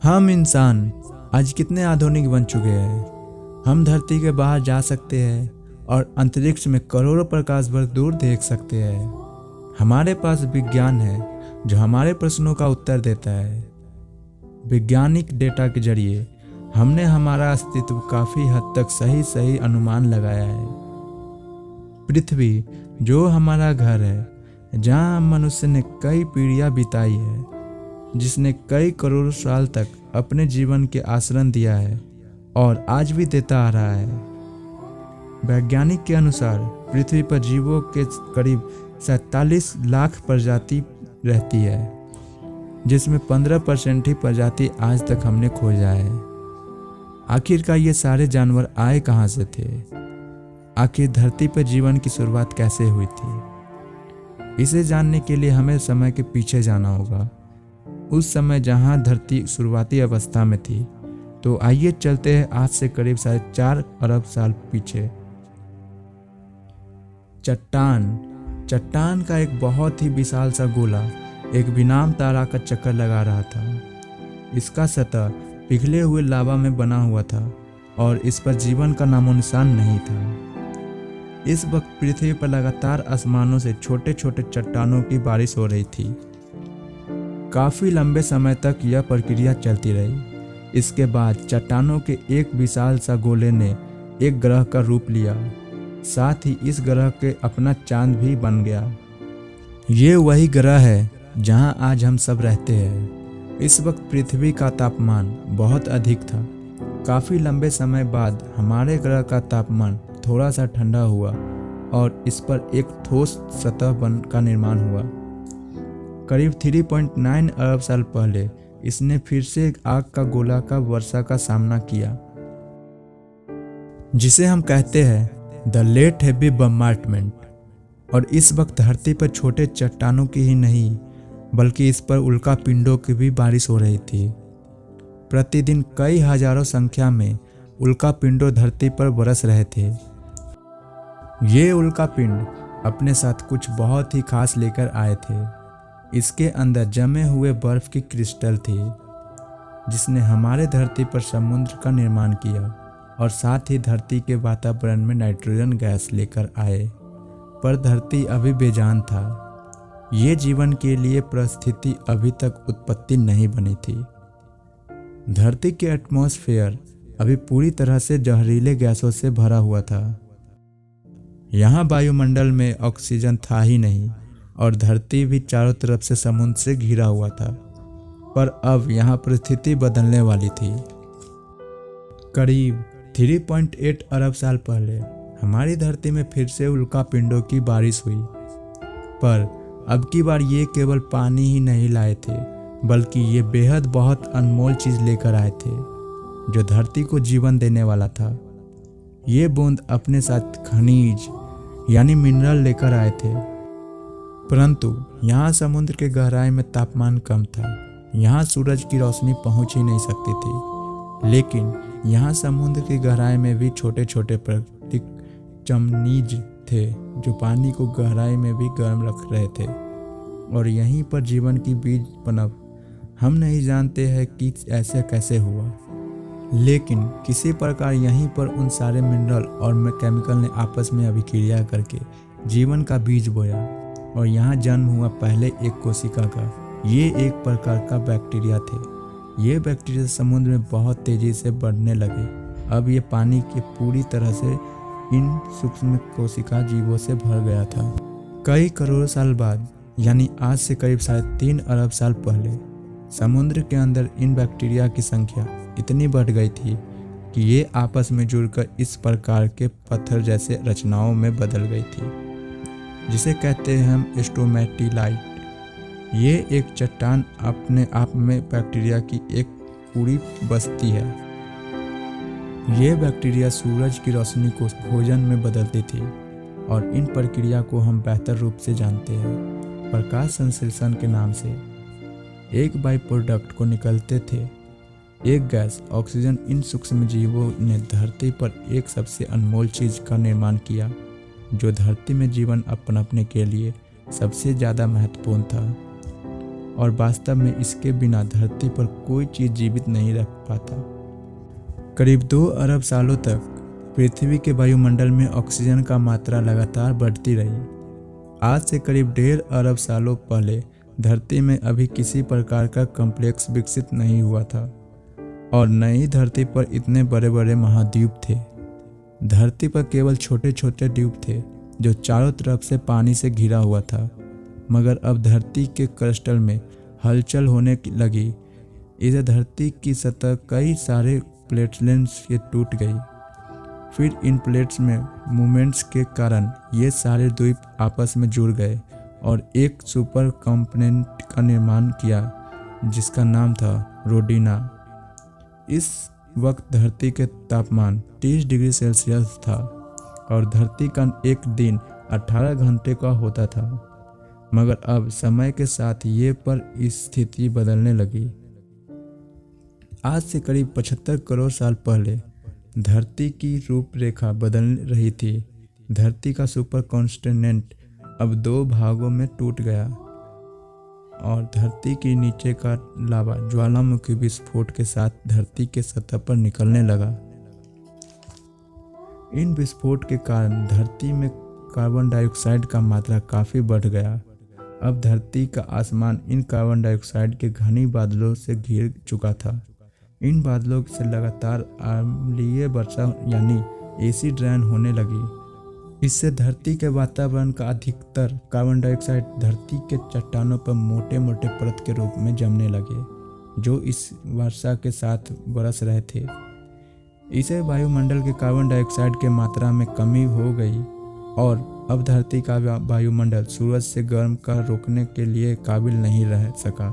हम इंसान आज कितने आधुनिक बन चुके हैं। हम धरती के बाहर जा सकते हैं और अंतरिक्ष में करोड़ों प्रकाश वर्ष दूर देख सकते हैं। हमारे पास विज्ञान है जो हमारे प्रश्नों का उत्तर देता है। वैज्ञानिक डेटा के जरिए हमने हमारा अस्तित्व काफ़ी हद तक सही अनुमान लगाया है। पृथ्वी जो हमारा घर है, जहाँ मनुष्य ने कई पीढ़ियाँ बिताई है, जिसने कई करोड़ साल तक अपने जीवन के आश्रय दिया है और आज भी देता आ रहा है। वैज्ञानिक के अनुसार पृथ्वी पर जीवों के करीब 47 लाख प्रजाति रहती है, जिसमें 15% ही प्रजाति आज तक हमने खोजा है। आखिरकार ये सारे जानवर आए कहाँ से थे? आखिर धरती पर जीवन की शुरुआत कैसे हुई थी? इसे जानने के लिए हमें समय के पीछे जाना होगा, उस समय जहां धरती शुरुआती अवस्था में थी। तो आइए चलते हैं आज से करीब 4.5 अरब साल पीछे। चट्टान का एक बहुत ही विशाल सा गोला एक बेनाम तारा का चक्कर लगा रहा था। इसका सतह पिघले हुए लावा में बना हुआ था और इस पर जीवन का नामो निशान नहीं था। इस वक्त पृथ्वी पर लगातार आसमानों से छोटे छोटे चट्टानों की बारिश हो रही थी। काफ़ी लंबे समय तक यह प्रक्रिया चलती रही। इसके बाद चट्टानों के एक विशाल सा गोले ने एक ग्रह का रूप लिया। साथ ही इस ग्रह के अपना चांद भी बन गया। ये वही ग्रह है जहां आज हम सब रहते हैं। इस वक्त पृथ्वी का तापमान बहुत अधिक था। काफ़ी लंबे समय बाद हमारे ग्रह का तापमान थोड़ा सा ठंडा हुआ और इस पर एक ठोस सतह का निर्माण हुआ। करीब 3.9 अरब साल पहले इसने फिर से एक आग का गोला का वर्षा का सामना किया, जिसे हम कहते हैं द लेट हेवी बम्बार्डमेंट। और इस वक्त धरती पर छोटे चट्टानों की ही नहीं बल्कि इस पर उल्का पिंडों की भी बारिश हो रही थी। प्रतिदिन कई हजारों संख्या में उल्का पिंडों धरती पर बरस रहे थे। ये उल्का पिंड अपने साथ कुछ बहुत ही खास लेकर आए थे। इसके अंदर जमे हुए बर्फ की क्रिस्टल थी, जिसने हमारे धरती पर समुद्र का निर्माण किया और साथ ही धरती के वातावरण में नाइट्रोजन गैस लेकर आए। पर धरती अभी बेजान था। ये जीवन के लिए परिस्थिति अभी तक उत्पत्ति नहीं बनी थी। धरती के एटमॉस्फेयर अभी पूरी तरह से जहरीले गैसों से भरा हुआ था। यहाँ वायुमंडल में ऑक्सीजन था ही नहीं और धरती भी चारों तरफ से समुद्र से घिरा हुआ था। पर अब यहाँ परिस्थिति बदलने वाली थी। करीब 3.8 अरब साल पहले हमारी धरती में फिर से उल्का पिंडों की बारिश हुई। पर अब की बार ये केवल पानी ही नहीं लाए थे, बल्कि ये बेहद बहुत अनमोल चीज लेकर आए थे जो धरती को जीवन देने वाला था। ये बूंद अपने साथ खनिज यानी मिनरल लेकर आए थे। परंतु यहाँ समुद्र के गहराई में तापमान कम था। यहाँ सूरज की रोशनी पहुँच ही नहीं सकती थी। लेकिन यहाँ समुद्र की गहराई में भी छोटे छोटे प्राकृतिक चमनीज थे जो पानी को गहराई में भी गर्म रख रहे थे और यहीं पर जीवन की बीज पनप। हम नहीं जानते हैं कि ऐसे कैसे हुआ, लेकिन किसी प्रकार यहीं पर उन सारे मिनरल और केमिकल ने आपस में अभिक्रिया करके जीवन का बीज बोया और यहाँ जन्म हुआ पहले एक कोशिका का। ये एक प्रकार का बैक्टीरिया थे। ये बैक्टीरिया समुद्र में बहुत तेजी से बढ़ने लगे। अब ये पानी के पूरी तरह से इन सूक्ष्म कोशिका जीवों से भर गया था। कई करोड़ साल बाद यानी आज से करीब 3.5 अरब साल पहले समुद्र के अंदर इन बैक्टीरिया की संख्या इतनी बढ़ गई थी कि ये आपस में जुड़कर इस प्रकार के पत्थर जैसे रचनाओं में बदल गई थी, जिसे कहते हैं हम स्टोमेटिलाइट। ये एक चट्टान अपने आप में बैक्टीरिया की एक पूरी बस्ती है। ये बैक्टीरिया सूरज की रोशनी को भोजन में बदलती थी और इन प्रक्रिया को हम बेहतर रूप से जानते हैं प्रकाश संश्लेषण के नाम से। एक बाई प्रोडक्ट को निकलते थे एक गैस ऑक्सीजन। इन सूक्ष्म जीवों ने धरती पर एक सबसे अनमोल चीज का निर्माण किया जो धरती में जीवन पनपने के लिए सबसे ज़्यादा महत्वपूर्ण था। और वास्तव में इसके बिना धरती पर कोई चीज़ जीवित नहीं रह पाता। करीब 2 अरब सालों तक पृथ्वी के वायुमंडल में ऑक्सीजन का मात्रा लगातार बढ़ती रही। आज से करीब 1.5 अरब सालों पहले धरती में अभी किसी प्रकार का कॉम्प्लेक्स विकसित नहीं हुआ था और न ही धरती पर इतने बड़े बड़े महाद्वीप थे। धरती पर केवल छोटे छोटे द्वीप थे जो चारों तरफ से पानी से घिरा हुआ था। मगर अब धरती के क्रिस्टल में हलचल होने लगी। इस धरती की सतह कई सारे प्लेट्स से टूट गई। फिर इन प्लेट्स में मूवमेंट्स के कारण ये सारे द्वीप आपस में जुड़ गए और एक सुपर कॉम्पोनेंट का निर्माण किया जिसका नाम था रोडीना। इस वक्त धरती के तापमान 30 डिग्री सेल्सियस था और धरती का एक दिन 18 घंटे का होता था। मगर अब समय के साथ ये परिस्थिति बदलने लगी। आज से करीब 75 करोड़ साल पहले धरती की रूपरेखा बदल रही थी। धरती का सुपर कॉन्टिनेंट अब 2 भागों में टूट गया और धरती के नीचे का लावा ज्वालामुखी विस्फोट के साथ धरती के सतह पर निकलने लगा। इन विस्फोट के कारण धरती में कार्बन डाइऑक्साइड का मात्रा काफ़ी बढ़ गया। अब धरती का आसमान इन कार्बन डाइऑक्साइड के घने बादलों से घिर चुका था। इन बादलों से लगातार अम्लीय वर्षा यानी एसिड रेन होने लगी। इससे धरती के वातावरण का अधिकतर कार्बन डाइऑक्साइड धरती के चट्टानों पर मोटे मोटे परत के रूप में जमने लगे जो इस वर्षा के साथ बरस रहे थे। इससे वायुमंडल के कार्बन डाइऑक्साइड के मात्रा में कमी हो गई और अब धरती का वायुमंडल सूरज से गर्म का रोकने के लिए काबिल नहीं रह सका।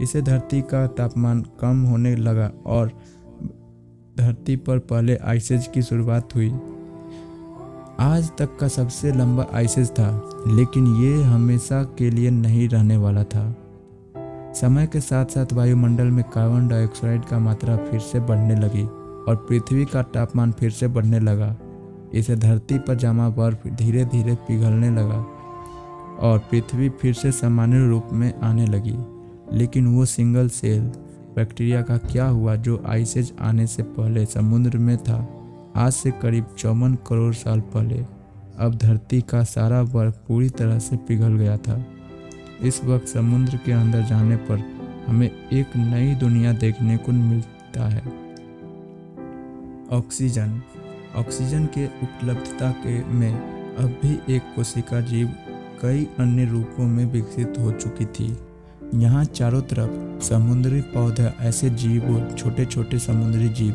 इससे धरती का तापमान कम होने लगा और धरती पर पहले आइसेज की शुरुआत हुई। आज तक का सबसे लंबा आइसेज था, लेकिन ये हमेशा के लिए नहीं रहने वाला था। समय के साथ साथ वायुमंडल में कार्बन डाइऑक्साइड का मात्रा फिर से बढ़ने लगी और पृथ्वी का तापमान फिर से बढ़ने लगा। इससे धरती पर जमा बर्फ धीरे धीरे पिघलने लगा और पृथ्वी फिर से सामान्य रूप में आने लगी। लेकिन वो सिंगल सेल बैक्टीरिया का क्या हुआ जो आइसेज आने से पहले समुद्र में था? आज से करीब 54 करोड़ साल पहले अब धरती का सारा बर्फ पूरी तरह से पिघल गया था। इस वक्त समुद्र के अंदर जाने पर हमें एक नई दुनिया देखने को मिलता है। ऑक्सीजन के उपलब्धता में अब भी एक कोशिका जीव कई अन्य रूपों में विकसित हो चुकी थी। यहाँ चारों तरफ समुद्री पौधे, ऐसे जीव, छोटे छोटे समुद्री जीव